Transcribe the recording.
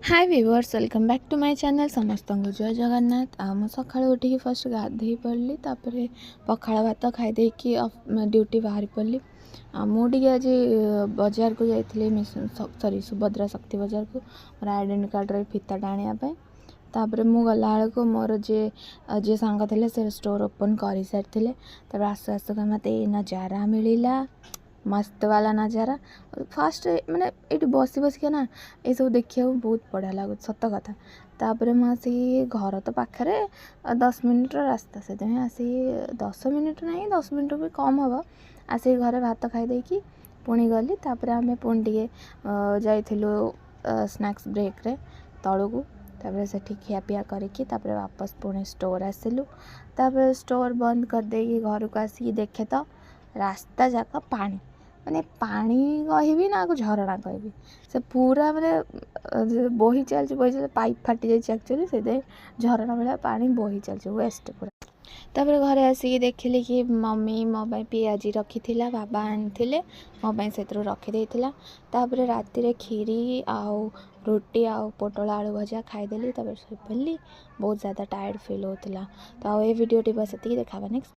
Hi viewers welcome back to my channel समस्त को जय जगन्नाथ। मु सका उठिकी फर्स्ट गाधे पड़ी तापर पखाड़ भात खाईदे कि ड्यूटी बाहरी पड़ी। मुझे आज बजार को जाइए सॉरी सुभद्रा शक्ति बजार को मोर आइडेंटिटी कार्ड फिताटा आने तापर मु गला को मोर जे सांग थे से स्टोर ओपन कर सारी तब आसु आसुका मत नजारा मिलला मस्त वाला नजारा। फास्ट माने ये बसी बसिक ना ये सब देखा बहुत बढ़िया लगे सत कथा। तापर मुझे घर तो पाखे 10 मिनिट रास्ता से आसी 10 मिनिट ना 10 मिनिट भी कम हम आसिक घर भात खाईदे पुणी गली तापर आम पुणी टे जाइलु स्नैक्स ब्रेक रे तलू तापर से खियापिया करके वापस पुणी स्टोर आसिलु। तापर स्टोर बंद करदे घर को आसिक देखे तो रास्ता जाक पानी माने पानी कहबी ना झरणा कहबी से पूरा माने बोही चलती पाइप फाटी जाए एक्चुअली से झरणा भाया पानी बोही चलती वेस्ट पूरा। तापर घरे आसिक देखिली कि मम्मी मो पियाजी रखी थिला बाबा आनी मो से रखीदे तापर राति रे खीरी आउ रोटी आउ पोटल आलू भजा खाईदेली तापर शोपड़ी बहुत ज़्यादा टायर्ड फिल होता। तो ये वीडियो बस ये देखा नेक्स्ट।